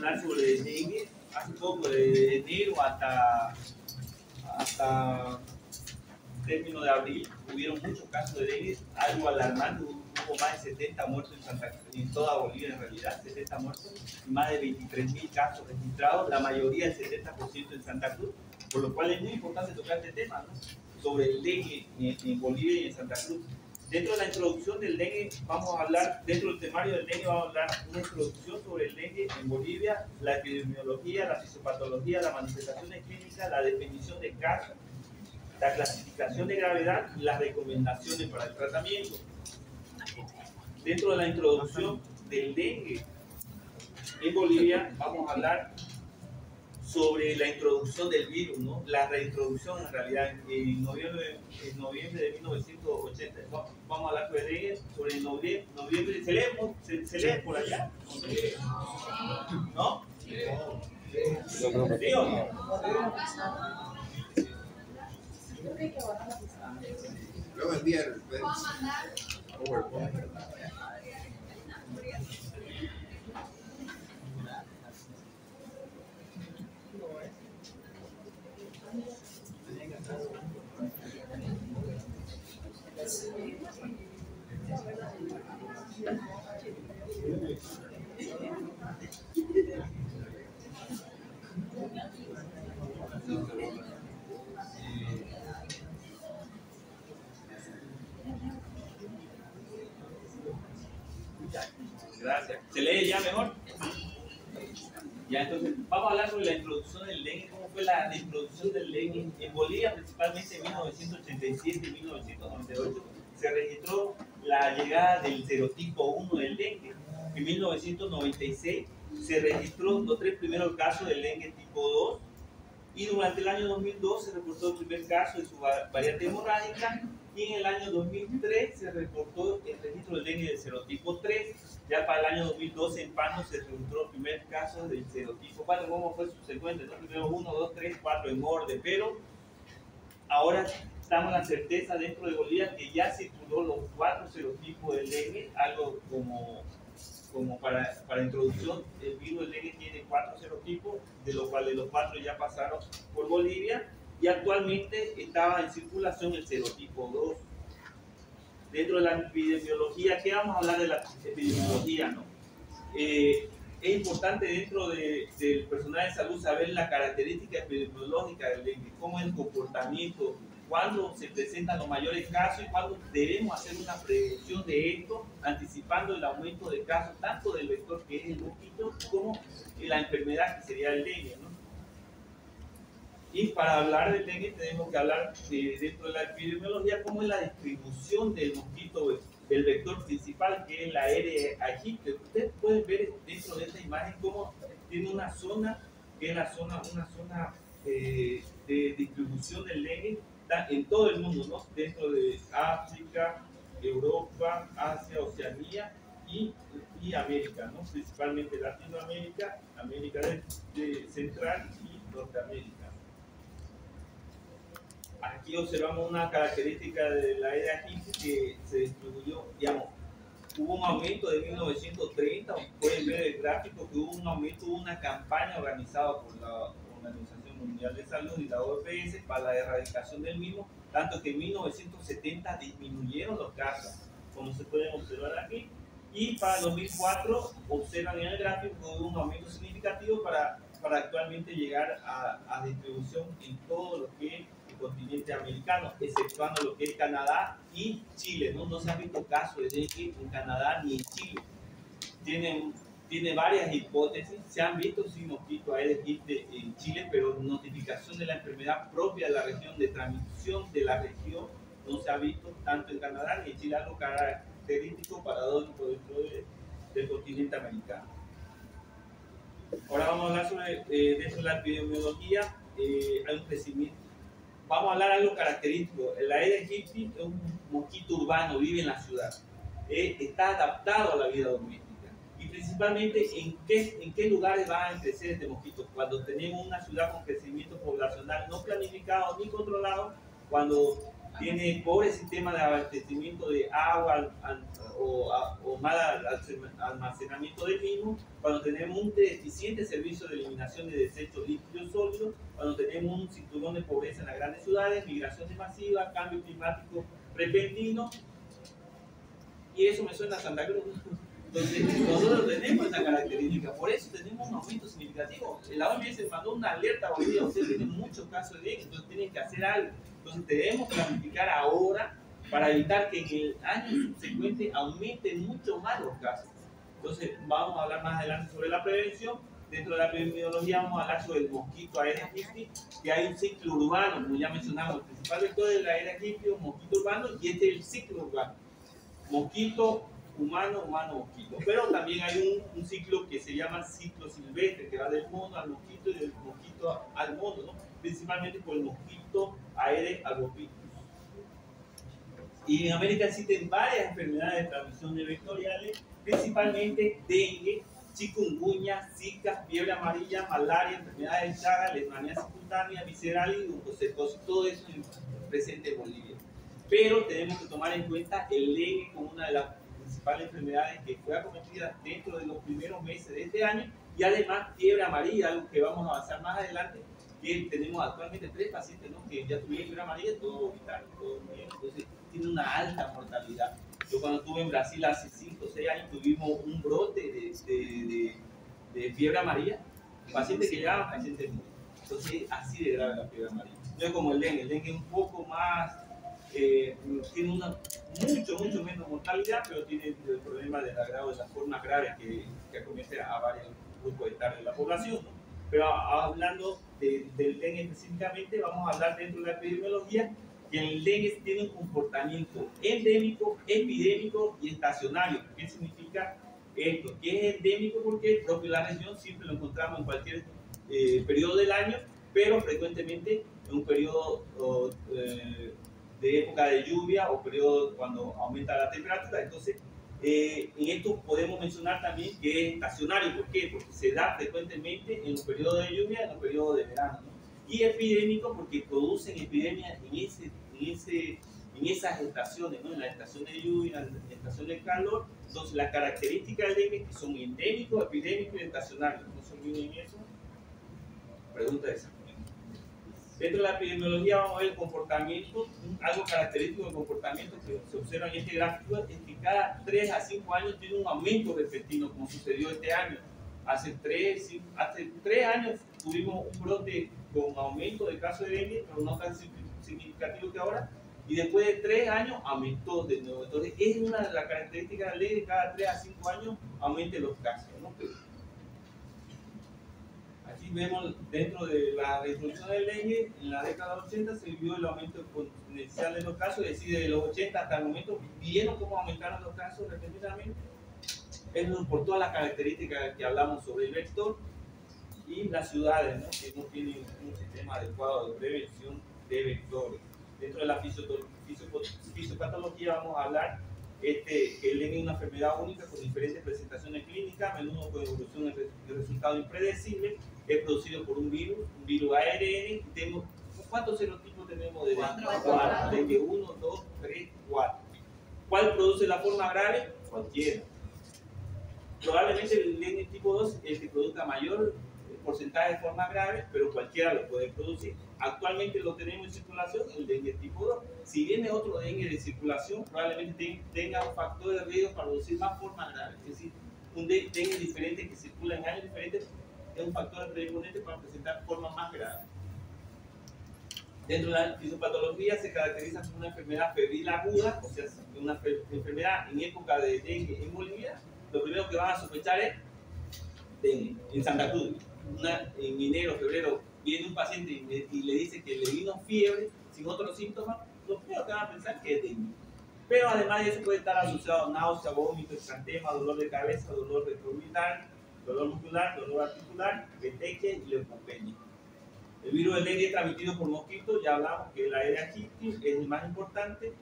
hablar sobre el dengue. Hace poco, de enero hasta término de abril, hubieron muchos casos de dengue, algo alarmante. Hubo más de 70 muertos en toda Bolivia, en realidad, 70 muertos, y más de 23.000 casos registrados, la mayoría, el 70% en Santa Cruz, por lo cual es muy importante tocar este tema, ¿no?, sobre el dengue en Bolivia y en Santa Cruz. Dentro de la introducción del dengue, vamos a hablar, dentro del temario del dengue, vamos a hablar una introducción sobre el dengue en Bolivia, la epidemiología, la fisiopatología, las manifestaciones clínicas, la definición de casos, la clasificación de gravedad y las recomendaciones para el tratamiento. Dentro de la introducción del dengue en Bolivia, vamos a hablar sobre la introducción del virus, ¿no? La reintroducción en realidad. En noviembre de 1980, vamos a hablar sobre noviembre. ¿Se lee por allá? ¿No? ¿Sí o no? Luego envía el PowerPoint. Gracias. ¿Se lee ya mejor? Ya, entonces, vamos a hablar sobre la introducción del dengue. ¿Cómo fue la introducción del dengue en Bolivia? Principalmente en 1987 y 1998 se registró la llegada del serotipo 1 del dengue. En 1996 se registró los 3 primeros casos del dengue tipo 2. Y durante el año 2002 se reportó el primer caso de su variante hemorrágica, y en el año 2003 se reportó el registro del dengue del serotipo 3. Ya para el año 2012 en Pando se registró el primer caso del serotipo 4. ¿Cómo fue subsecuente? ¿No? Primero 1, 2, 3, 4 en orden, pero ahora estamos en la certeza dentro de Bolivia que ya circuló los 4 serotipos del dengue, algo como para introducción. El virus del dengue tiene 4 serotipos, de los cuales los 4 ya pasaron por Bolivia, y actualmente estaba en circulación el serotipo 2. Dentro de la epidemiología, ¿qué vamos a hablar de la epidemiología, no? Es importante dentro del personal de salud saber la característica epidemiológica del dengue, cómo es el comportamiento, cuándo se presentan los mayores casos y cuándo debemos hacer una prevención de esto, anticipando el aumento de casos tanto del vector que es el mosquito como la enfermedad que sería el dengue, ¿no? Y para hablar del dengue tenemos que hablar dentro de la epidemiología cómo es la distribución del mosquito, del vector principal, que es la Aedes aegypti. Ustedes pueden ver dentro de esta imagen cómo tiene una zona que es una zona de distribución del dengue en todo el mundo, ¿no? Dentro de África, Europa, Asia, Oceanía y América, ¿no? Principalmente Latinoamérica, América Central y Norteamérica. Aquí observamos una característica de la Aedes aegypti que se distribuyó, digamos, hubo un aumento de 1930, pueden ver el gráfico que hubo un aumento, hubo una campaña organizada por la Organización Mundial de Salud y la OPS para la erradicación del mismo, tanto que en 1970 disminuyeron los casos, como se pueden observar aquí, y para 2004 observan en el gráfico que hubo un aumento significativo para actualmente llegar a distribución en todo lo que es el continente americano, exceptuando lo que es Canadá y Chile, ¿no? No se han visto casos de dengue en Canadá ni en Chile. Tiene varias hipótesis. Se han visto sí mosquitos Aedes aegypti en Chile, pero notificación de la enfermedad propia de la región, de transmisión de la región, no se ha visto tanto en Canadá ni en Chile, algo característico paradójico dentro del continente americano. Ahora vamos a hablar sobre, dentro de la epidemiología, hay un crecimiento. Vamos a hablar de algo característico. El Aedes aegypti es un mosquito urbano, vive en la ciudad. Está adaptado a la vida doméstica. Y principalmente, ¿en qué lugares va a crecer este mosquito? Cuando tenemos una ciudad con crecimiento poblacional no planificado ni controlado, cuando tiene pobre sistema de abastecimiento de agua o mal almacenamiento del mismo, cuando tenemos un deficiente servicio de eliminación de desechos líquidos sólidos, cuando tenemos un cinturón de pobreza en las grandes ciudades, migraciones masivas, cambio climático repentino, y eso me suena a Santa Cruz. Entonces, nosotros tenemos esa característica, por eso tenemos un aumento significativo. La OMS mandó una alerta hoy día, ustedes tienen muchos casos de dengue, entonces tienen que hacer algo. Entonces, debemos planificar ahora para evitar que en el año subsecuente aumenten mucho más los casos. Entonces, vamos a hablar más adelante sobre la prevención. Dentro de la epidemiología vamos a hablar sobre el mosquito Aedes aegypti, que hay un ciclo urbano, como ya mencionamos, el principal vector del Aedes aegypti, un mosquito urbano, y este es el ciclo urbano. Mosquito, humano, humano, mosquito. Pero también hay un ciclo que se llama ciclo silvestre, que va del mono al mosquito y del mosquito al mono, ¿no? Principalmente por el mosquito Aedes albopictus. Y en América existen varias enfermedades de transmisión vectoriales, principalmente dengue, chikungunya, zika, fiebre amarilla, malaria, enfermedades de Chagas, leishmanía simultánea, visceral y leucocitosis, todo eso es presente en Bolivia. Pero tenemos que tomar en cuenta el dengue como una de las principales enfermedades que fue acometida dentro de los primeros meses de este año, y además fiebre amarilla, algo que vamos a avanzar más adelante, que tenemos actualmente 3 pacientes, ¿no?, que ya tuvieron fiebre amarilla, todo vital, todo bien, entonces tiene una alta mortalidad. Yo cuando estuve en Brasil hace 5 o 6 años tuvimos un brote de fiebre amarilla, pacientes que llegaban, pacientes muertos. Entonces así de grave la fiebre amarilla. No es como el dengue es un poco más, tiene una mucho menos mortalidad, pero tiene el problema del agravo de las formas graves que acomete a varios grupos etarios de la población, ¿no? Pero hablando del dengue específicamente, vamos a hablar dentro de la epidemiología que el dengue tiene un comportamiento endémico, epidémico y estacionario. ¿Qué significa esto? Que es endémico porque el propio de la región siempre lo encontramos en cualquier periodo del año, pero frecuentemente en un periodo de época de lluvia o periodo cuando aumenta la temperatura. Entonces, en esto podemos mencionar también que es estacionario. ¿Por qué? Porque se da frecuentemente en los periodos de lluvia y en los periodos de verano, ¿no? Y epidémico porque producen epidemias en esas estaciones, ¿no? En la estación de lluvia, en la estación de calor. Entonces, las características del dengue que son endémicos, epidémicos y estacionarios. ¿No se olviden eso? Pregunta esa. Dentro de la epidemiología vamos a ver el comportamiento, algo característico del comportamiento que se observa en este gráfico es que cada 3 a 5 años tiene un aumento repentino, como sucedió este año. Hace 3 años tuvimos un brote con aumento de casos de dengue, pero no tan significativo que ahora, y después de 3 años aumentó de nuevo. Entonces es una de las características de la ley, de cada 3 a 5 años aumente los casos, ¿no? Aquí vemos dentro de la reintroducción del dengue, en la década 80 se vio el aumento exponencial de los casos, es decir, de los 80 hasta el momento, vieron cómo aumentaron los casos repentinamente. Eso por todas las características que hablamos sobre el vector y las ciudades, ¿no?, que no tienen un sistema adecuado de prevención de vectores. Dentro de la fisiopatología vamos a hablar que el dengue es una enfermedad única con diferentes presentaciones clínicas, a menudo con evolución de resultados impredecibles. Es producido por un virus ARN. ¿Cuántos serotipos tenemos de dengue? 4. Dengue 1, 2, 3, 4. ¿Cuál produce la forma grave? Cualquiera. Probablemente el dengue tipo 2 es el que produzca mayor porcentaje de formas graves, pero cualquiera lo puede producir. Actualmente lo tenemos en circulación, el dengue tipo 2. Si viene otro dengue de circulación, probablemente tenga un factor de riesgo para producir más formas graves. Es decir, un dengue diferente que circula en años diferentes es un factor de riesgo para presentar formas más graves. Dentro de la fisiopatología se caracteriza como una enfermedad febril aguda, o sea, una enfermedad en época de dengue en Bolivia. Lo primero que van a sospechar es dengue. En Santa Cruz, en enero, febrero, viene un paciente y le dice que le vino fiebre sin otros síntomas, lo primero que van a pensar que es dengue. Pero además de eso puede estar asociado a náusea, vómito, exantema, dolor de cabeza, dolor retroorbital, dolor muscular, dolor articular, petequia y leucopenia. El virus del dengue es transmitido por mosquitos, ya hablamos que el Aedes aegypti es el más importante.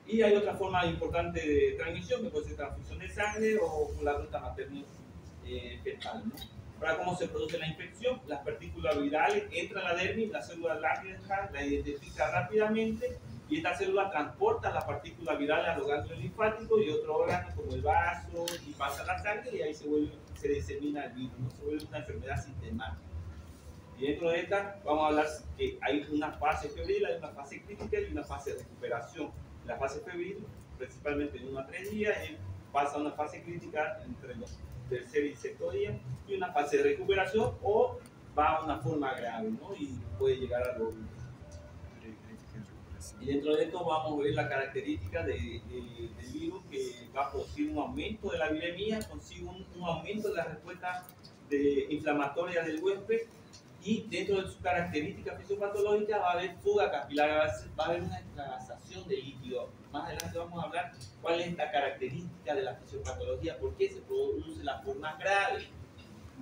Y hay otra forma importante de transmisión, que puede ser transfusión de sangre o por la ruta materno-fetal, ¿no? Ahora, ¿cómo se produce la infección? Las partículas virales entran a la dermis, la célula láctea la identifica rápidamente y esta célula transporta la partícula viral a los ganglios linfáticos y otros órganos como el vaso y pasa a la sangre y ahí se disemina el virus, ¿no? Se vuelve una enfermedad sistemática. Y dentro de esta vamos a hablar que hay una fase febril, hay una fase crítica y una fase de recuperación. La fase febril, principalmente de 1 a 3 días, pasa a una fase crítica entre los tercer y sexto día, y una fase de recuperación o va a una forma grave, ¿no? Y puede llegar a lo. Y dentro de esto vamos a ver la característica del virus, que va a producir un aumento de la viremia, consigue un aumento de la respuesta inflamatoria del huésped, y dentro de sus características fisiopatológicas va a haber fuga capilar, va a haber una extravasación de líquido. Más adelante vamos a hablar cuál es la característica de la fisiopatología, por qué se produce la forma grave.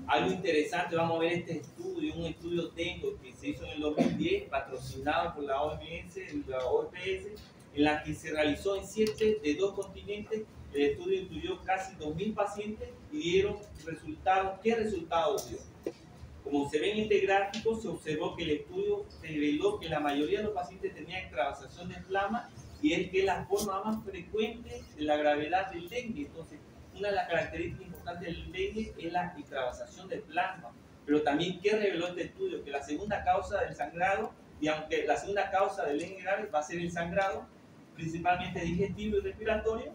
Algo interesante, vamos a ver este estudio, un estudio técnico que se hizo en el 2010, patrocinado por la OMS y la OPS, en la que se realizó en 7 de 2 continentes. El estudio incluyó casi 2.000 pacientes y dieron resultados. ¿Qué resultados dio? Como se ve en este gráfico, se observó que el estudio reveló que la mayoría de los pacientes tenían extravasación de flama, y es que es la forma más frecuente de la gravedad del dengue. Entonces, una de las características importantes del dengue es la extravasación de plasma. Pero también, ¿qué reveló este estudio? Que la segunda causa del sangrado, y aunque la segunda causa del dengue grave va a ser el sangrado, principalmente digestivo y respiratorio,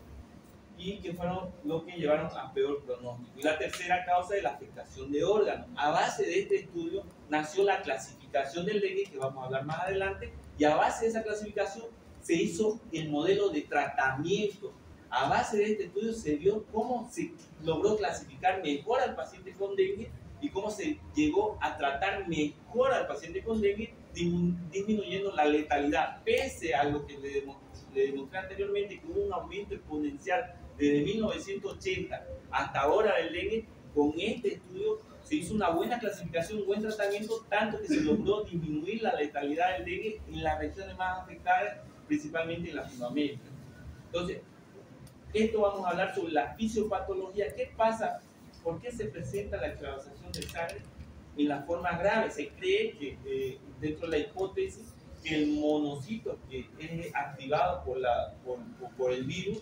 y que fueron los que llevaron a peor pronóstico. Y la tercera causa es la afectación de órganos. A base de este estudio nació la clasificación del dengue, que vamos a hablar más adelante, y a base de esa clasificación se hizo el modelo de tratamiento. A base de este estudio se vio cómo se logró clasificar mejor al paciente con dengue y cómo se llegó a tratar mejor al paciente con dengue, disminuyendo la letalidad, pese a lo que le demostré anteriormente, que hubo un aumento exponencial desde 1980 hasta ahora del dengue. Con este estudio se hizo una buena clasificación, un buen tratamiento, tanto que se logró disminuir la letalidad del dengue en las regiones más afectadas, principalmente en Latinoamérica. Entonces, esto vamos a hablar sobre la fisiopatología. ¿Qué pasa? ¿Por qué se presenta la extravasación de sangre en la forma grave? Se cree que dentro de la hipótesis que el monocito que es activado por el virus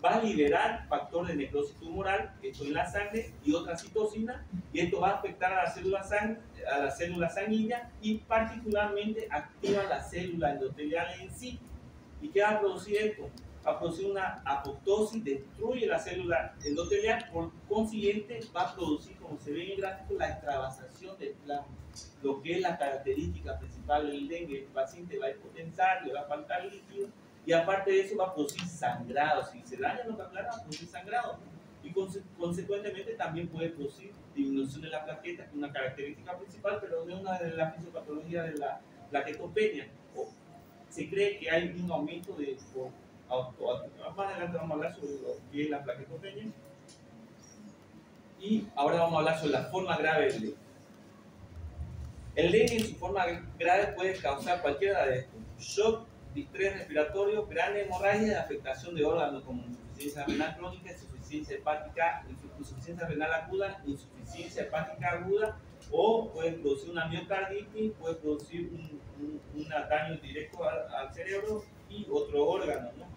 va a liberar factor de necrosis tumoral, esto en la sangre, y otra citocina, y esto va a afectar a la célula sanguínea, y particularmente activa la célula endotelial en sí. ¿Y qué va a producir esto? Va a producir una apoptosis, destruye la célula endotelial, por consiguiente va a producir, como se ve en el gráfico, la extravasación del plasma, lo que es la característica principal del dengue. El paciente va a hipotensar, le va a faltar líquido, y aparte de eso va a producir sangrado. Si se daña los capilares, va a producir sangrado, y consecuentemente también puede producir disminución de la plaqueta, que es una característica principal, pero no es una de las fisiopatologías de la plaquetopenia. Se cree que hay un aumento más adelante vamos a hablar sobre lo que es la plaquetopenia, y ahora vamos a hablar sobre la forma grave del dengue. El dengue en su forma grave puede causar cualquiera de estos: shock, distrés respiratorio, gran hemorragia, afectación de órganos como insuficiencia renal crónica, insuficiencia hepática, insuficiencia renal aguda, insuficiencia hepática aguda, o puede producir una miocarditis, puede producir un daño directo al cerebro y otro órgano, ¿no?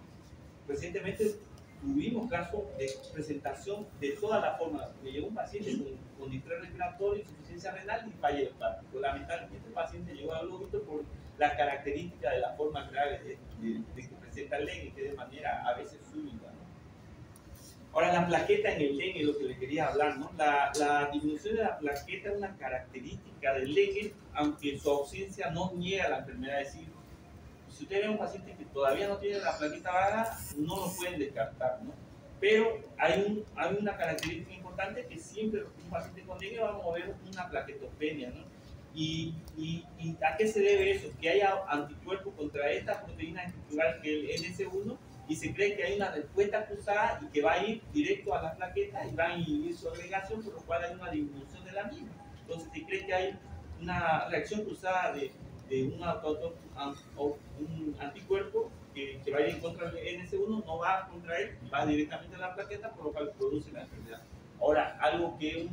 Recientemente tuvimos casos de presentación de todas las formas. Me llegó un paciente con distrés respiratorio, insuficiencia renal y fallo hepático. Lamentablemente el paciente llegó al óbito por la característica de la forma grave de que presenta el dengue, que de manera a veces súbita, ¿no? Ahora, la plaqueta en el dengue es lo que les quería hablar, ¿no? La disminución de la plaqueta es una característica del dengue, aunque su ausencia no niega la enfermedad. Es decir, si usted ve a un paciente que todavía no tiene la plaqueta baja, no lo pueden descartar, ¿no? Pero hay una característica importante, que siempre un paciente con dengue vamos a ver una plaquetopenia, ¿no? ¿Y a qué se debe eso? Que haya anticuerpos contra esta proteína estructural, que es el NS1, y se cree que hay una respuesta cruzada y que va a ir directo a la plaqueta y va a inhibir su agregación, por lo cual hay una disminución de la misma. Entonces se cree que hay una reacción cruzada de un anticuerpo que va a ir contra el NS1, no va contra él, va directamente a la plaqueta, por lo cual produce la enfermedad. Ahora, algo que es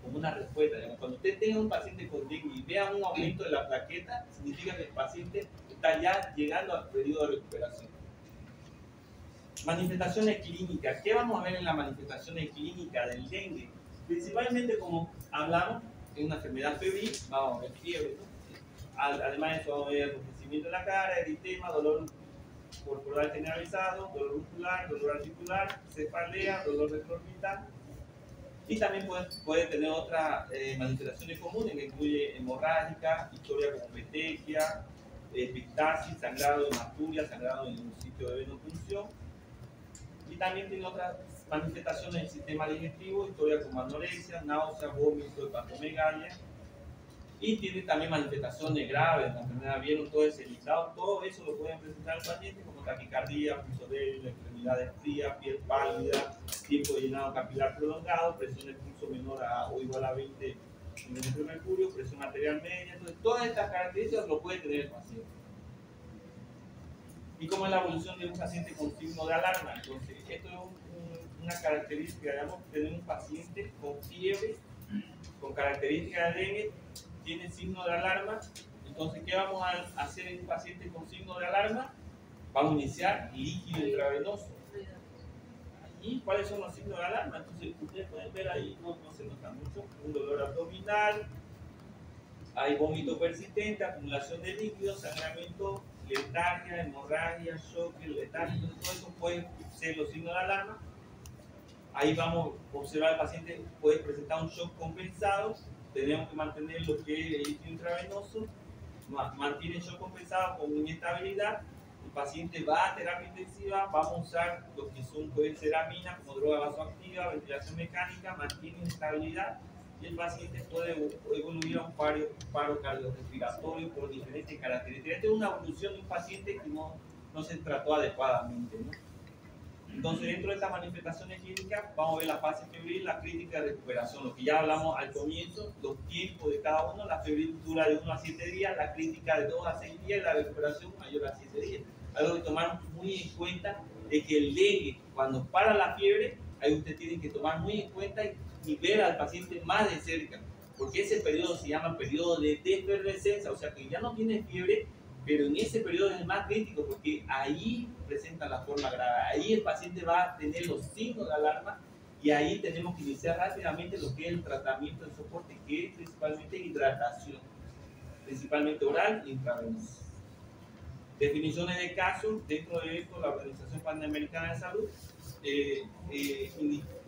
como como una respuesta. Digamos. Cuando usted tenga un paciente con dengue y vea un aumento de la plaqueta, significa que el paciente está ya llegando al periodo de recuperación. Manifestaciones clínicas. ¿Qué vamos a ver en las manifestaciones clínicas del dengue? Principalmente, como hablamos, en una enfermedad febril, vamos a ver fiebre, ¿no? Además de eso, vamos a ver enrojecimiento de la cara, eritema, dolor corporal generalizado, dolor muscular, dolor articular, cefalea, dolor retroorbital. Y también puede tener otras manifestaciones comunes que incluye hemorrágica, historia como petechia, epictasis, sangrado de hematuria, sangrado en un sitio de venopunción. Y también tiene otras manifestaciones del sistema digestivo, historia como anorexia, náusea, vómito, hepatomegalia. Y tiene también manifestaciones graves, la enfermedad vieron todo ese listado, todo eso lo pueden presentar al paciente como taquicardia, pulso débil, extremidades frías, piel pálida, tiempo de llenado capilar prolongado, presión de pulso menor a o igual a 20 milímetros de mercurio, presión arterial media. Entonces, todas estas características lo puede tener el paciente. ¿Y cómo es la evolución de un paciente con signo de alarma? Entonces, esto es una característica, digamos, tener un paciente con fiebre, con características de dengue, tiene signo de alarma. Entonces, ¿qué vamos a hacer en un paciente con signo de alarma? Vamos a iniciar líquido intravenoso. ¿Y cuáles son los signos de alarma? Entonces, ustedes pueden ver ahí, no se nota mucho, un dolor abdominal, hay vómito persistente, acumulación de líquidos, sangramiento, letargia, hemorragia, shock, letargia. Entonces, todo eso puede ser los signos de alarma. Ahí vamos a observar al paciente puede presentar un shock compensado. Tenemos que mantener lo que es el líquido intravenoso, mantiene el shock compensado con inestabilidad. El paciente va a terapia intensiva, vamos a usar lo que son, pueden ser aminas como droga vasoactiva, ventilación mecánica, mantiene estabilidad y el paciente puede evoluir a un paro cardiorrespiratorio por diferentes características. Esta es una evolución de un paciente que no se trató adecuadamente, ¿no? Entonces, dentro de estas manifestaciones clínicas, vamos a ver la fase febril, la crítica de recuperación, lo que ya hablamos al comienzo, los tiempos de cada uno. La febril dura de 1 a 7 días, la crítica de 2 a 6 días y la recuperación mayor a 7 días. Algo que tomar muy en cuenta es que el dengue, cuando para la fiebre, ahí usted tiene que tomar muy en cuenta y ver al paciente más de cerca, porque ese periodo se llama periodo de defervescencia, o sea que ya no tiene fiebre, pero en ese periodo es el más crítico porque ahí presenta la forma grave, ahí el paciente va a tener los signos de alarma y ahí tenemos que iniciar rápidamente lo que es el tratamiento de soporte, que es principalmente hidratación, principalmente oral e intravenosa. Definiciones de casos. Dentro de esto, la Organización Panamericana de Salud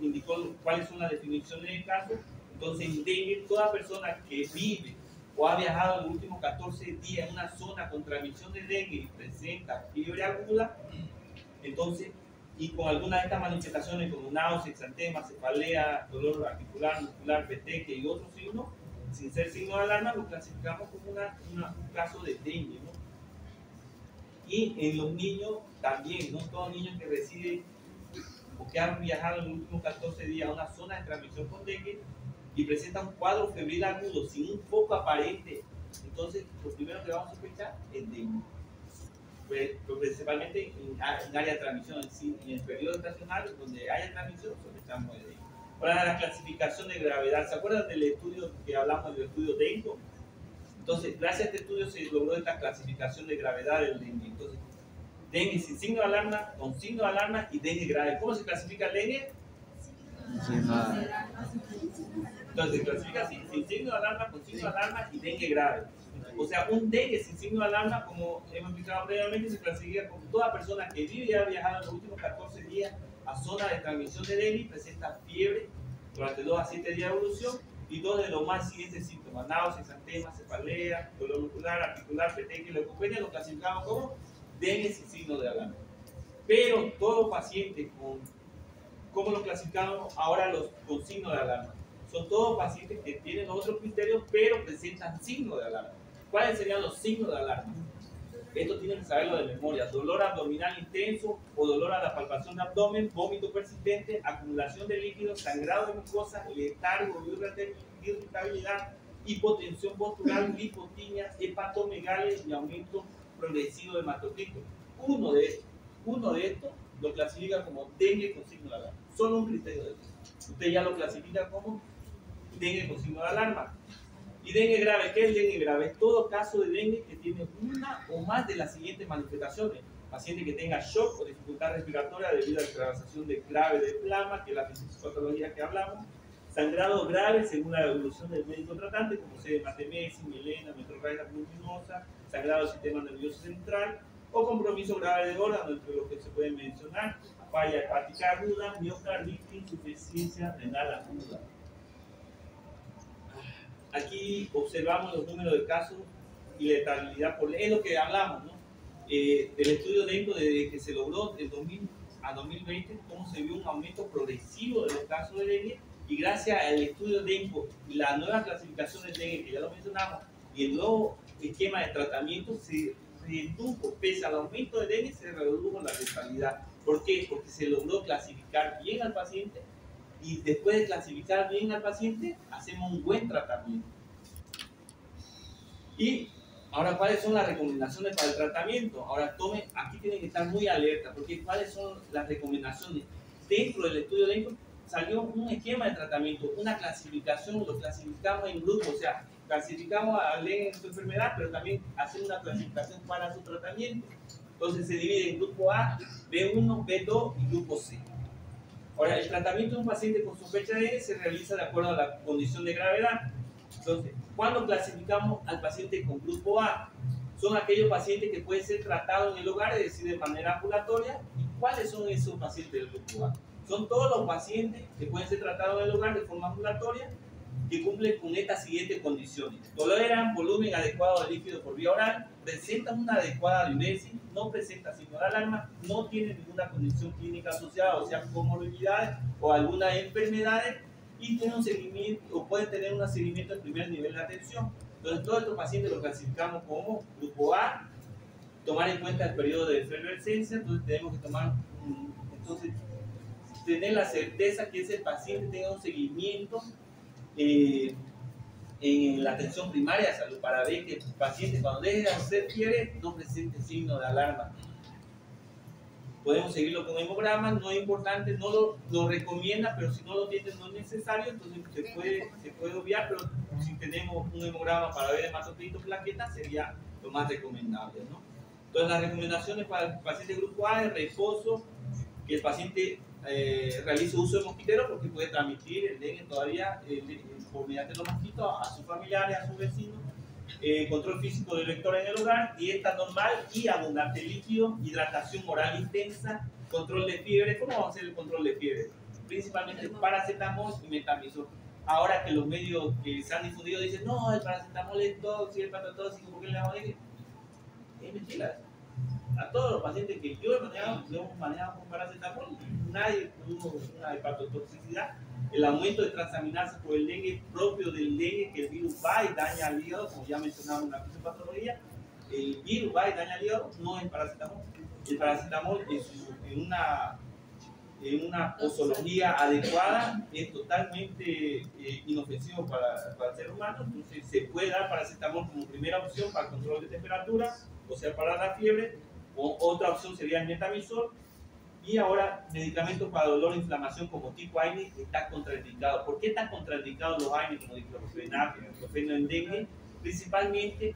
indicó cuáles son las definiciones de casos. Entonces, en dengue, toda persona que vive o ha viajado en los últimos 14 días en una zona con transmisión de dengue y presenta fiebre aguda, entonces, y con alguna de estas manifestaciones como náusea, exantema, cefalea, dolor articular, muscular, petechia y otros signos, sin ser signo de alarma, lo clasificamos como un caso de dengue, ¿no? Y en los niños también, no todos niños que residen o que han viajado en los últimos 14 días a una zona de transmisión con dengue y presentan un cuadro febril agudo sin un foco aparente, entonces lo primero que vamos a sospechar es dengue. Pues, principalmente en área de transmisión, en el periodo estacional donde haya transmisión, sospechamos de dengue. Ahora, la clasificación de gravedad. ¿Se acuerdan del estudio que hablamos del estudio dengue? Entonces, gracias a este estudio se logró esta clasificación de gravedad del dengue. Entonces, dengue sin signo de alarma, con signo de alarma y dengue grave. ¿Cómo se clasifica el dengue? Entonces, se clasifica así, sin signo de alarma, con signo de alarma y dengue grave. O sea, un dengue sin signo de alarma, como hemos explicado previamente, se clasifica como toda persona que vive y ha viajado en los últimos 14 días a zona de transmisión de dengue, presenta fiebre durante 2 a 7 días de evolución y dos de los más siguientes síntomas: náusea, exantema, cefalea, dolor muscular, articular, petechia y leucopenia, lo clasificamos como dengue sin signo de alarma. Pero todo paciente ¿cómo lo clasificamos ahora con signo de alarma? Son todos pacientes que tienen otros criterios, pero presentan signo de alarma. ¿Cuáles serían los signos de alarma? Esto tienen que saberlo de memoria: dolor abdominal intenso o dolor a la palpación de abdomen, vómito persistente, acumulación de líquidos, sangrado de mucosa, letargo, irritabilidad, hipotensión postural, lipotimia, hepatomegalia y aumento progresivo de hematocrito. Uno de estos lo clasifica como dengue con signo de alarma. Solo un criterio de esto. Usted ya lo clasifica como dengue con signo de alarma. Y dengue grave, ¿qué es dengue grave? Es todo caso de dengue que tiene una o más de las siguientes manifestaciones. Paciente que tenga shock o dificultad respiratoria debido a la transacción de grave de plasma, que es la fisiopatología que hablamos. Sangrado grave según la evolución del médico tratante, como sea hematemesis, mielena, metrorragia glutinosa, sangrado del sistema nervioso central, o compromiso grave de órganos, entre los que se pueden mencionar falla hepática aguda, miocarditis, insuficiencia renal aguda. Aquí observamos los números de casos y letalidad por es lo que hablamos, ¿no? Del estudio DENCO desde que se logró del 2000 a 2020, cómo se vio un aumento progresivo de los casos de dengue, y gracias al estudio DENCO y la nueva clasificación de dengue que ya lo mencionamos y el nuevo esquema de tratamiento, se redujo, pese al aumento de dengue, se redujo la letalidad. ¿Por qué? Porque se logró clasificar bien al paciente, y después de clasificar bien al paciente, hacemos un buen tratamiento. Y ahora, ¿cuáles son las recomendaciones para el tratamiento? Ahora, aquí tienen que estar muy alerta, porque ¿cuáles son las recomendaciones? Dentro del estudio DENCO salió un esquema de tratamiento, una clasificación, lo clasificamos en grupos, o sea, clasificamos al dengue en su enfermedad, pero también hacemos una clasificación para su tratamiento. Entonces se divide en grupo A, B1, B2 y grupo C. Ahora, el tratamiento de un paciente con sospecha de dengue se realiza de acuerdo a la condición de gravedad. Entonces, ¿cuándo clasificamos al paciente con grupo A? Son aquellos pacientes que pueden ser tratados en el hogar, es decir, de manera ambulatoria. ¿Y cuáles son esos pacientes del grupo A? Son todos los pacientes que pueden ser tratados en el hogar de forma ambulatoria, que cumplen con estas siguientes condiciones: toleran volumen adecuado de líquido por vía oral, presentan una adecuada diuresis, no presenta signo de alarma, no tienen ninguna condición clínica asociada, o sea, comorbilidades o algunas enfermedades, y tienen un seguimiento o pueden tener un seguimiento de primer nivel de atención. Entonces, todos estos pacientes los clasificamos como grupo A, tomar en cuenta el periodo de efervescencia. Entonces, tenemos que tener la certeza que ese paciente tenga un seguimiento en la atención primaria de salud, para ver que el paciente, cuando deje de hacer fiebre, no presente signo de alarma. Podemos seguirlo con hemograma, no es importante, no lo recomienda, pero si no lo tiene, no es necesario, entonces se puede obviar, pero si tenemos un hemograma para ver hematocrito plaqueta, sería lo más recomendable, ¿no? Entonces, las recomendaciones para el paciente grupo A es reposo, que el paciente realice uso de mosquitero, porque puede transmitir el dengue todavía por mediante los mosquitos a sus familiares, a sus vecinos. Control físico del vector en el hogar, dieta normal y abundante líquido, hidratación oral intensa, control de fiebre. ¿Cómo vamos a hacer el control de fiebre? Principalmente paracetamol y metamizol. Ahora que los medios que se han difundido dicen, no, el paracetamol es tóxico, el patotóxico, ¿por qué le damos dengue? Es mentira. A todos los pacientes que yo he manejado, lo hemos manejado con paracetamol, nadie tuvo una hepatotoxicidad. El aumento de transaminasa por el dengue propio del dengue, que el virus va y daña al hígado, como ya mencionaba en la fisiopatología, el virus va y daña al hígado, no es paracetamol. El paracetamol en una posología adecuada es totalmente inofensivo para el ser humano. Entonces se puede dar paracetamol como primera opción para el control de temperatura, o sea, para la fiebre, o otra opción sería el metamizol. Y ahora, medicamentos para dolor e inflamación como tipo AINE está contraindicado. ¿Por qué están contraindicados los AINE como diclofenac, ibuprofeno en dengue? Principalmente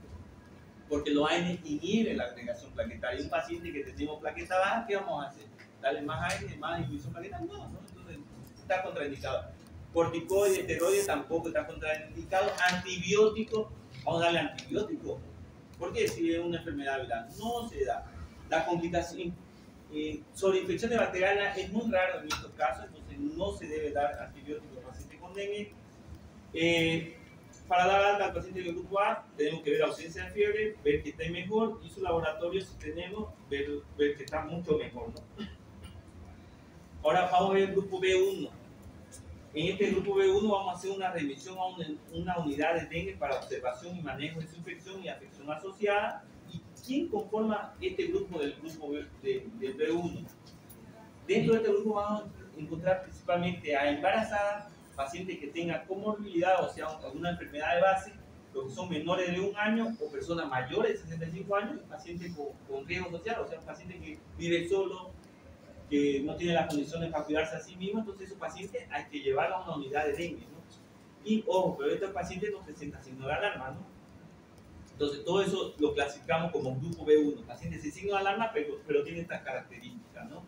porque los AINE inhiben la agregación plaquetaria. Un paciente que tenemos plaqueta baja, ¿qué vamos a hacer? ¿Darle más AINE, más inhibición plaquetaria? No, entonces está contraindicado. Corticoides, esteroides tampoco está contraindicado. Antibióticos, vamos a darle antibióticos. ¿Por qué? Si es una enfermedad viral, no se da. La complicación sobre infecciones bacterianas es muy raro en estos casos, entonces no se debe dar antibióticos al paciente con dengue. Para dar alta al paciente del grupo A, tenemos que ver la ausencia de fiebre, ver que está mejor, y su laboratorio, si tenemos, ver que está mucho mejor, ¿no? Ahora vamos a ver el grupo B1. En este grupo B1 vamos a hacer una revisión a una unidad de dengue para observación y manejo de su infección y afección asociada. ¿Y quién conforma este grupo del grupo del B1? Dentro de este grupo vamos a encontrar principalmente a embarazadas, pacientes que tengan comorbilidad, o sea, alguna enfermedad de base, los que son menores de 1 año o personas mayores de 65 años, pacientes con riesgo social, o sea, un paciente que vive solo, que no tiene las condiciones para cuidarse a sí mismo. Entonces esos pacientes hay que llevarlos a una unidad de dengue, ¿no? Y ojo, pero este paciente no presenta signo de alarma, ¿no? Entonces, todo eso lo clasificamos como grupo B1, pacientes sin signo de alarma, pero tiene estas características, ¿no?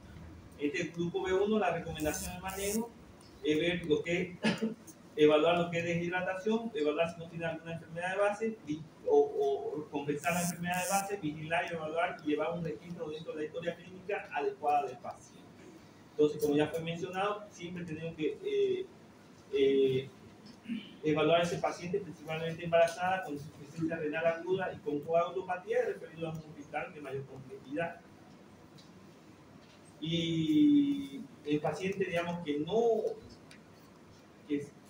Este grupo B1, la recomendación de manejo es ver lo que evaluar lo que es deshidratación, evaluar si no tiene alguna enfermedad de base o compensar la enfermedad de base, vigilar y evaluar y llevar un registro dentro de la historia clínica adecuada del paciente. Entonces, como ya fue mencionado, siempre tenemos que evaluar a ese paciente, principalmente embarazada, con insuficiencia renal aguda y con coagulopatía, y referido a un hospital de mayor complejidad. Y el paciente, digamos,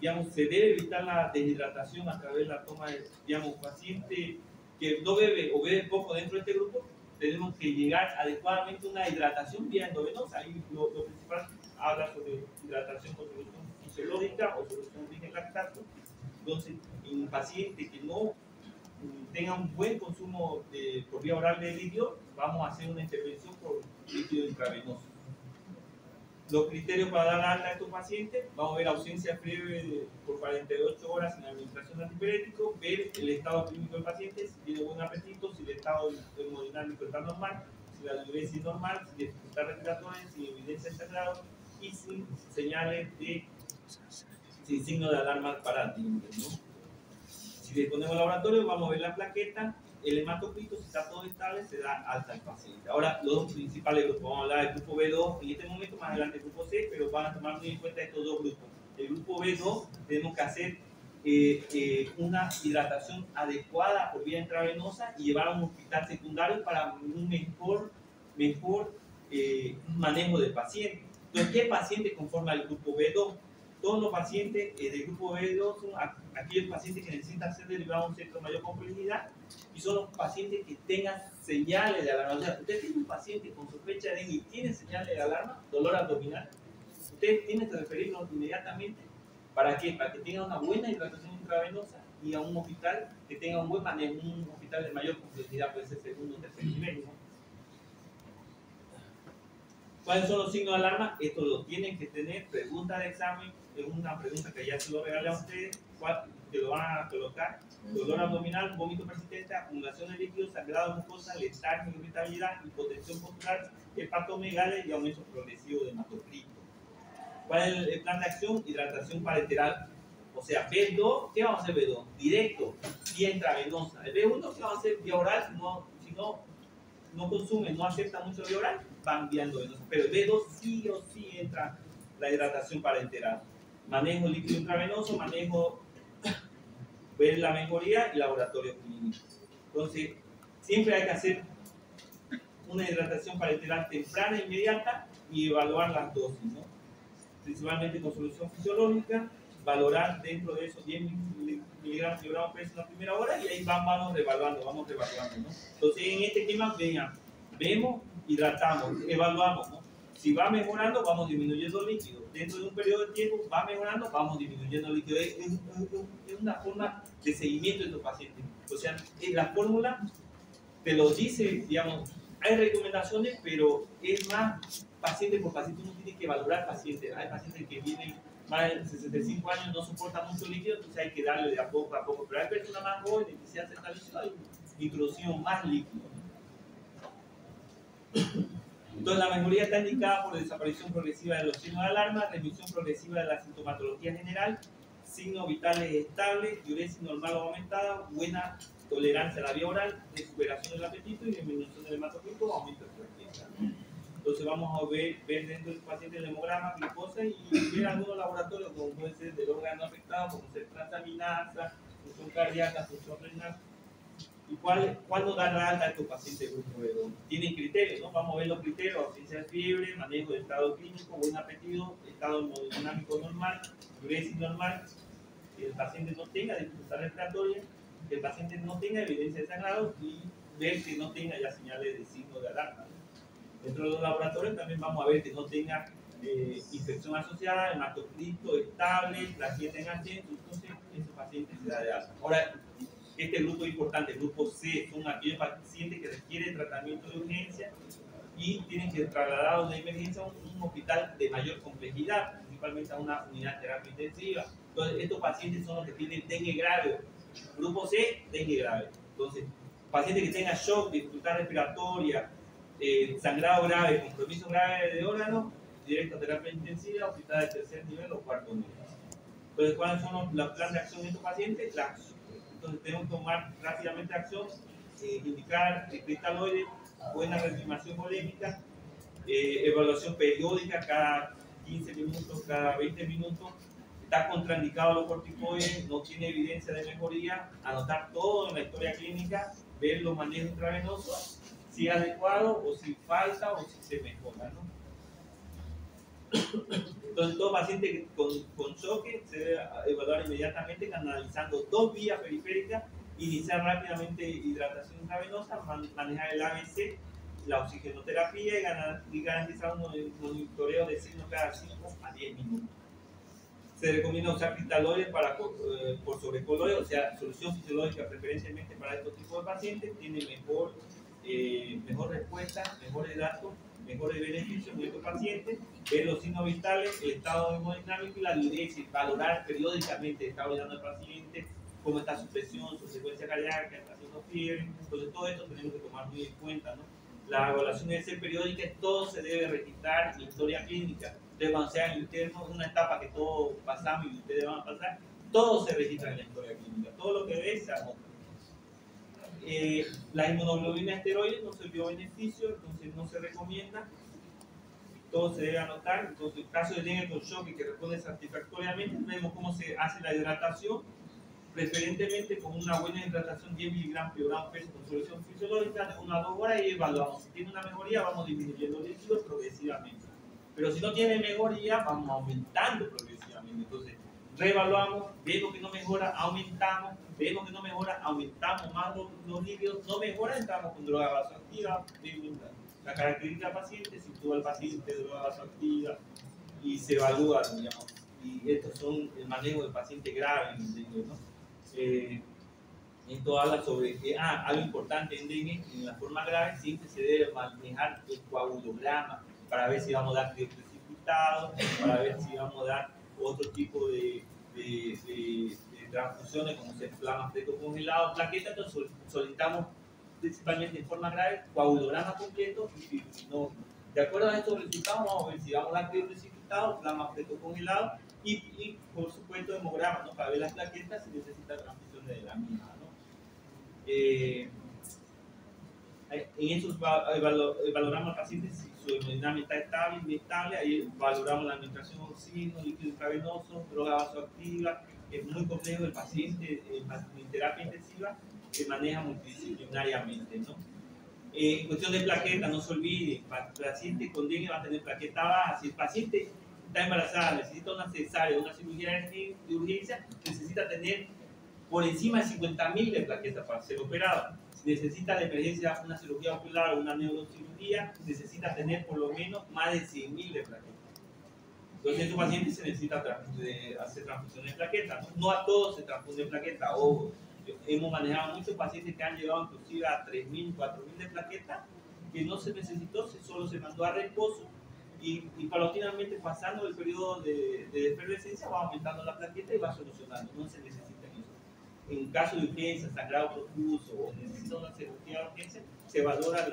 digamos, se debe evitar la deshidratación a través de la toma de, digamos, paciente que no bebe o bebe poco dentro de este grupo, tenemos que llegar adecuadamente a una hidratación vía endovenosa. Ahí lo principal habla sobre hidratación con solución fisiológica o solución virgen lactato. Entonces, en un paciente que no tenga un buen consumo por vía oral de líquido, vamos a hacer una intervención por líquido intravenoso. Los criterios para dar alta a estos pacientes: vamos a ver ausencia de fiebre por 48 horas sin administración de antipirético, ver el estado clínico del paciente, si tiene buen apetito, si el estado hemodinámico está normal, si la diuresis es normal, si dificultad respiratoria, sin evidencia de sangrado y sin señales sin signo de alarma para timbres, ¿no? Si disponemos del laboratorio, vamos a ver la plaqueta, el hematocrito, si está todo estable, se da alta al paciente. Ahora, los dos principales grupos, vamos a hablar del grupo B2, en este momento más adelante el grupo C, pero van a tomar muy en cuenta estos dos grupos. El grupo B2, tenemos que hacer una hidratación adecuada por vía intravenosa y llevar a un hospital secundario para un mejor manejo del paciente. Entonces, ¿qué paciente conforma el grupo B2? Todos los pacientes del grupo B2 son aquellos pacientes que necesitan ser derivados a un centro de mayor complejidad y son los pacientes que tengan señales de alarma. O sea, usted tiene un paciente con sospecha de dengue y tiene señales de alarma, dolor abdominal, usted tiene que referirlo inmediatamente. ¿Para qué? Para que tenga una buena hidratación intravenosa y a un hospital que tenga un buen manejo, un hospital de mayor complejidad, puede ser segundo o tercer nivel, ¿no? ¿Cuáles son los signos de alarma? Esto lo tienen que tener. Pregunta de examen, es una pregunta que ya se lo regalé a ustedes, que lo van a colocar: dolor abdominal, vómito persistente, acumulación de líquidos, sangrado mucosa, letargia, irritabilidad, hipotensión postural, hepatomegalia y aumento progresivo de hematocrito. ¿Cuál es el plan de acción? Hidratación parenteral. O sea, B2, ¿qué vamos a hacer B2? Directo, vía intravenosa. El B1, ¿qué vamos a hacer? Vía oral, si no consumen, no aceptan mucho vía oral, van vía endovenosa. Pero el B2 sí o sí entra la hidratación parenteral. Manejo líquido intravenoso, manejo ver la mejoría y laboratorio clínico. Entonces, siempre hay que hacer una hidratación parenteral temprana e inmediata y evaluar las dosis, ¿no? Principalmente con solución fisiológica, valorar dentro de esos 10 miligramos por peso en la primera hora y ahí vamos revaluando, ¿no? Entonces, en este esquema, vemos, hidratamos, evaluamos, ¿no? Si va mejorando, vamos disminuyendo el líquido. Dentro de un periodo de tiempo, va mejorando, vamos disminuyendo el líquido. Es una forma de seguimiento de estos pacientes. O sea, la fórmula te lo dice, digamos, hay recomendaciones, pero es más paciente por paciente. Uno tiene que valorar pacientes. Hay pacientes que vienen más de 65 años, no soportan mucho líquido, entonces hay que darle de a poco a poco. Pero hay personas más jóvenes que se hacen tal y introducimos más líquido. Entonces, la mejoría está indicada por desaparición progresiva de los signos de alarma, remisión progresiva de la sintomatología general, signos vitales estables, diuresis normal o aumentada, buena tolerancia a la vía oral, recuperación del apetito y disminución del hematocrito o aumento de frecuencia. Entonces, vamos a ver dentro del paciente el hemograma, glucosa y ver algunos laboratorios, como puede ser del órgano afectado, como ser transaminasa, función cardíaca, función renal. ¿Y cuándo dar la alta a estos pacientes grupo B2? Tienen criterios, ¿no? Vamos a ver los criterios: ausencia de fiebre, manejo de estado clínico, buen apetito, estado hemodinámico normal, diuresis normal, que el paciente no tenga dificultad respiratoria, que el paciente no tenga evidencia de sangrado y ver que no tenga ya señales de signo de alarma. Dentro de los laboratorios también vamos a ver que no tenga infección asociada, hematocrito estable, plaqueta en ascenso, entonces ese paciente se da de alta. Ahora, este grupo es importante, el grupo C, son aquellos pacientes que requieren tratamiento de urgencia y tienen que ser trasladados de emergencia a un hospital de mayor complejidad, principalmente a una unidad de terapia intensiva. Entonces, estos pacientes son los que tienen dengue grave. Grupo C, dengue grave. Entonces, paciente que tenga shock, dificultad respiratoria, sangrado grave, compromiso grave de órganos, directo a terapia intensiva, hospital de tercer nivel o cuarto nivel. Entonces, ¿cuáles son los planes de acción de estos pacientes? Entonces, tenemos que tomar rápidamente acción, indicar cristaloides, buena reanimación polémica, evaluación periódica cada 15 minutos, cada 20 minutos. Está contraindicado los corticoides, no tiene evidencia de mejoría, anotar todo en la historia clínica, ver los manejos intravenosos, si es adecuado o si falta o si se mejora, ¿no? Entonces, todo paciente con choque se debe evaluar inmediatamente canalizando 2 vías periféricas, iniciar rápidamente hidratación intravenosa, manejar el ABC, la oxigenoterapia y garantizar un monitoreo de signos cada 5 a 10 minutos. Se recomienda usar cristaloides por sobrecolores, o sea, solución fisiológica preferentemente para estos tipos de pacientes, tiene mejor respuesta, mejores datos, mejores beneficios en estos pacientes, ver los signos vitales, el estado hemodinámico y la diuresis, valorar periódicamente el estado del paciente, cómo está su presión, su frecuencia cardíaca, está haciendo fiebre. Entonces, todo esto tenemos que tomar muy en cuenta, ¿no? La evaluación debe ser periódica, todo se debe registrar en historia clínica. Entonces, cuando sea interno, una etapa que todos pasamos y ustedes van a pasar, todo se registra en la historia clínica. Todo lo que ves se anota. La inmunoglobulina esteroide no se vio beneficio, entonces no se recomienda. Todo se debe anotar. Entonces, en caso de dengue con shock y que responde satisfactoriamente, vemos cómo se hace la hidratación, preferentemente con una buena hidratación, 10 miligramos por gramo peso con solución fisiológica de 1 a 2 horas y evaluamos. Si tiene una mejoría, vamos disminuyendo el líquido progresivamente. Pero si no tiene mejoría, vamos aumentando progresivamente. Entonces, reevaluamos, vemos que no mejora, aumentamos, vemos que no mejora, aumentamos más los líquidos, no mejora, entramos con droga vasoactiva, la característica del paciente, se sitúa al paciente droga vasoactiva y se evalúa, digamos. Y estos son el manejo del paciente grave en el dengue, ¿no? Esto habla sobre que, algo importante en dengue, en la forma grave, siempre se debe manejar el coagulograma para ver si vamos a dar crioprecipitado, para ver si vamos a dar otro tipo de transfusiones como se plasma fresco congelado, plaquetas. Entonces solicitamos principalmente en forma grave coagulograma completo y si no, de acuerdo a estos resultados vamos a ver si vamos a dar crioprecipitado, plasma fresco congelado y por supuesto hemograma, ¿no? Para ver las plaquetas si necesita transfusiones de la misma, ¿no? En eso valoramos al paciente si su hemodinámica está estable, inestable, ahí valoramos la administración de oxígeno, líquido intravenoso, droga vasoactiva. Es muy complejo el paciente en terapia intensiva se maneja multidisciplinariamente, ¿no? En cuestión de plaquetas, no se olvide, el paciente con dengue va a tener plaqueta baja. Si el paciente está embarazada, necesita una cesárea, una cirugía de urgencia, necesita tener por encima de 50.000 de plaquetas para ser operado. Si necesita de emergencia una cirugía ocular o una neurocirugía, necesita tener por lo menos más de 100.000 de plaquetas. Entonces, estos pacientes se necesita hacer transfusiones de plaquetas. No a todos se transfunden plaquetas. Ojo, hemos manejado muchos pacientes que han llegado inclusive a 3.000, 4.000 de plaquetas, que no se necesitó, solo se mandó a reposo y paulatinamente pasando el periodo de efervescencia va aumentando la plaqueta y va solucionando. No se necesita eso. En caso de urgencia, sangrado profuso o necesita una cirugía de urgencia, se valora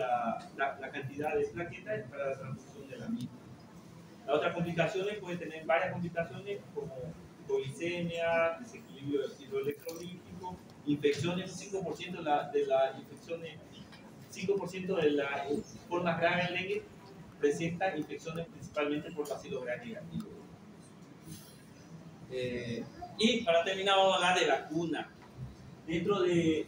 la cantidad de plaquetas para la transfusión de la misma. Las otras complicaciones pueden tener varias complicaciones como policemia, desequilibrio hidroelectrolítico, infecciones. 5% de las infecciones, 5% de las formas graves del dengue presentan infecciones principalmente por bacilo gram negativo. Y para terminar vamos a hablar de vacuna. Dentro de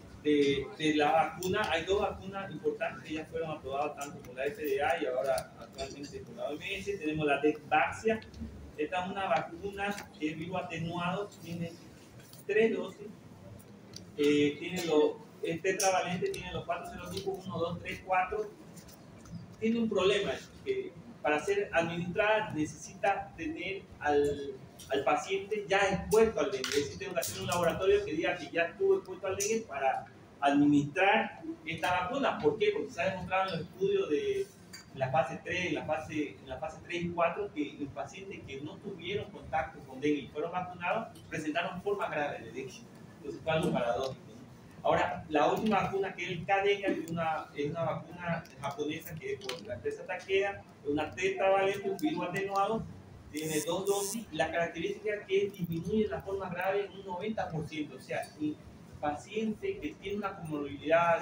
la vacuna hay 2 vacunas importantes que ya fueron aprobadas tanto por la FDA y ahora actualmente por la OMS. Tenemos la Dexvaxia. Esta es una vacuna que es vivo atenuado, tiene 3 dosis, es tetravalente, tiene los 4 serotipos 1, 2, 3, 4. Tiene un problema, que para ser administrada necesita tener al paciente ya expuesto al dengue. Es decir, tengo que hacer un laboratorio que diga que ya estuvo expuesto al dengue para administrar esta vacuna. ¿Por qué? Porque se ha demostrado en los estudios la fase 3, en la fase 3 y 4, que los pacientes que no tuvieron contacto con dengue y fueron vacunados presentaron formas graves de dengue. Entonces fue algo paradójico. Ahora, la última vacuna, que es el Kadenga, es una vacuna japonesa que es por la empresa Takeda, es una tetravalente, un virus atenuado, tiene 2 dosis. La característica es que disminuye la forma grave en un 90%. O sea, el paciente que tiene una comorbilidad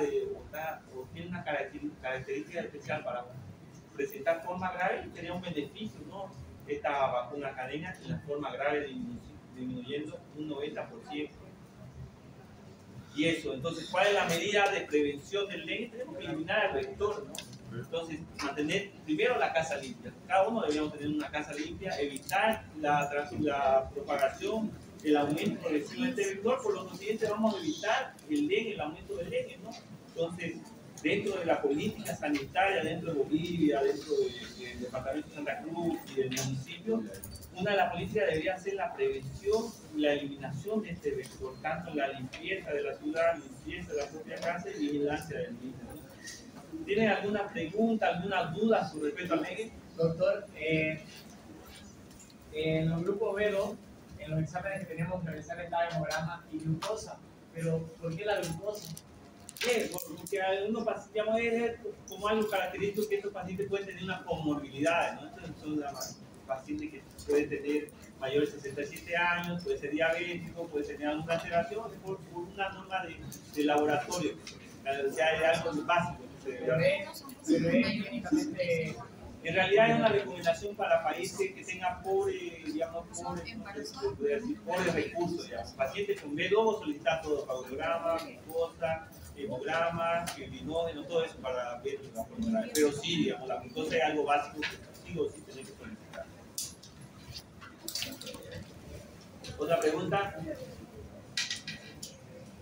o tiene una característica especial para presentar forma grave, tenía un beneficio, ¿no? Esta vacuna Kadenga en la forma grave disminuyendo un 90%. Y eso, entonces, ¿cuál es la medida de prevención del dengue? Tenemos que eliminar el vector, ¿no? Entonces, mantener primero la casa limpia. Cada uno deberíamos tener una casa limpia, evitar la propagación, el aumento progresivo de este vector. Por lo consiguiente, vamos a evitar el dengue, el aumento del dengue, ¿no? Entonces, dentro de la política sanitaria, dentro de Bolivia, dentro del departamento de Santa Cruz y del municipio, una de las políticas debería ser la prevención y la eliminación de este vector, tanto la limpieza de la ciudad, limpieza de la propia casa y vigilancia del mismo, ¿no? ¿Tienen alguna pregunta, alguna duda sobre respecto al dengue? Doctor, en los grupos B2, en los exámenes que teníamos que realizar estaba hemograma y glucosa, pero ¿por qué la glucosa? Porque algunos pacientes, como algo característico, que estos pacientes pueden tener una comorbilidad, ¿no? Entonces son pacientes que pueden tener mayores de 67 años, puede ser diabético, puede tener alguna alteración por una norma de laboratorio. O sea, hay algo básico. En realidad es una recomendación para países que tengan pobres recursos. Digamos. Pacientes con B2 solicitan todo, fagograma, glucosa, hemograma, glucinógeno, todo eso para ver la forma grave. Pero sí, digamos, la glucosa es algo básico que sí o sí tenemos que solicitar. ¿Otra pregunta?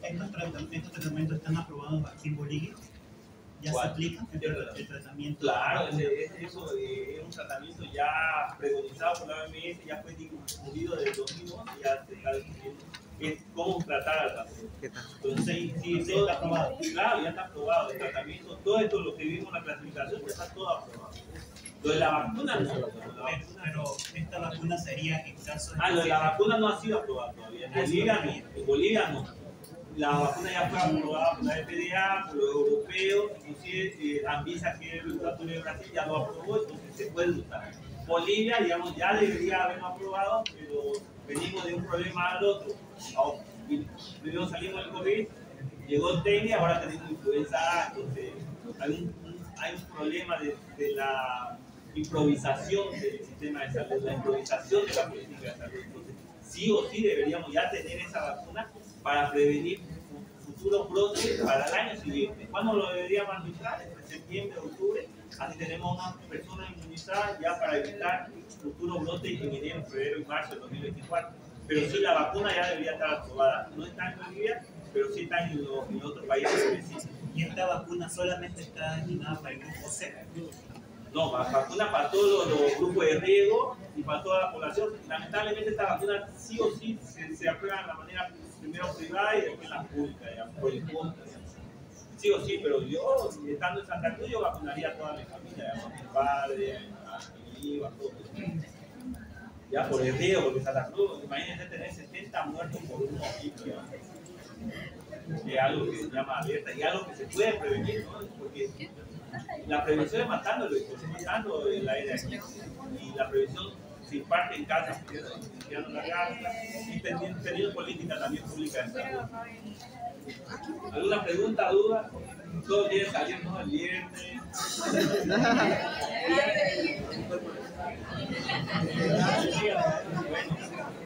¿Estos tratamientos están aprobados aquí en Bolivia? ¿Ya se aplican el tratamiento? Claro, eso es un tratamiento ya preconizado por la OMS, ya fue difundido desde el 2011, ya se está discutiendo cómo tratar al paciente. Entonces, sí, todo está aprobado. Claro, ya está aprobado el tratamiento, todo esto, lo que vimos en la clasificación, ya está todo aprobado. Lo de la vacuna no. Pero esta vacuna sería en caso de... Lo de la vacuna no ha sido aprobada todavía. En Bolivia no. La vacuna ya fue aprobada por la FDA, por los europeos, inclusive Anvisa, que es el regulatorio de Brasil, ya lo aprobó, entonces se puede usar. Bolivia, digamos, ya debería haberlo aprobado, pero venimos de un problema al otro. Primero salimos del COVID, llegó el dengue, ahora tenemos influenza A, entonces hay un problema de la improvisación del sistema de salud, la improvisación de la política de salud. Entonces, sí o sí deberíamos ya tener esa vacuna para prevenir futuros brotes para el año siguiente. ¿Cuándo lo deberíamos administrar? En septiembre, octubre. Así tenemos unas personas inmunizadas ya para evitar futuros brotes en enero, febrero y marzo de 2024. Pero sí, la vacuna ya debería estar aprobada. No está en Bolivia, pero sí está en otros países vecinos. ¿Y esta vacuna solamente está destinada para el grupo C? No, vacuna para todos los grupos de riesgo y para toda la población. Lamentablemente esta vacuna sí o sí se aprueba de la manera primero privada y después la pública, digamos, por el costo. Sí o sí, pero yo, estando en Santa Cruz, yo vacunaría a toda mi familia, digamos, a mi padre, a mi hijo, a todos. Ya por el riesgo, porque Santa Cruz, imagínense tener 70 muertos por un mosquito, es algo que se llama alerta y algo que se puede prevenir, ¿no? Porque la prevención es matándolo, matando el aire aquí. Y la prevención se imparte en casa, limpiando la casa y teniendo política también pública de salud. ¿Alguna pregunta, duda? Todos quieren salir, ¿no? El viernes. Bueno,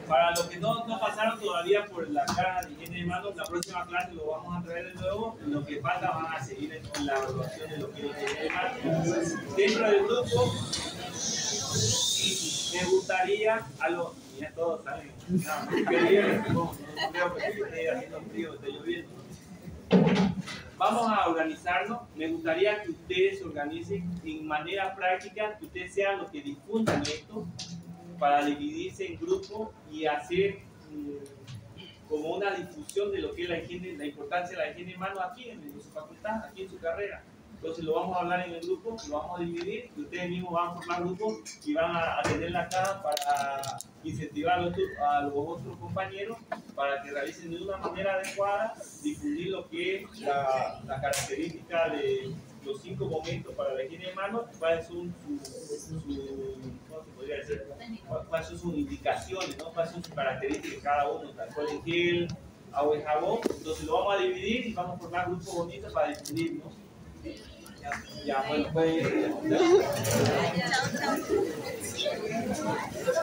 para los que no pasaron todavía por la caja de higiene de manos, la próxima clase lo vamos a traer de nuevo. Lo que falta van a seguir en la evaluación de lo que es higiene de manos. Dentro del grupo, me gustaría a los... Ya todos salen. No creo que esté haciendo frío, esté lloviendo. Vamos a organizarnos. Me gustaría que ustedes se organicen en manera práctica, que ustedes sean los que difundan esto, para dividirse en grupos y hacer como una difusión de lo que es la higiene, la importancia de la higiene de manos aquí en su facultad, aquí en su carrera. Entonces lo vamos a hablar en el grupo, lo vamos a dividir y ustedes mismos van a formar grupos y van a tenerla acá para incentivar a los otros compañeros para que realicen de una manera adecuada, difundir lo que es la característica de los 5 momentos para la higiene de manos, cuáles son ¿cómo se podría decir? Cuáles son sus indicaciones, ¿no? Cuáles son sus características de cada uno, alcohol en gel, agua y jabón. Entonces lo vamos a dividir y vamos a formar grupos bonitos para difundir, ¿no? Ya, bueno, pues.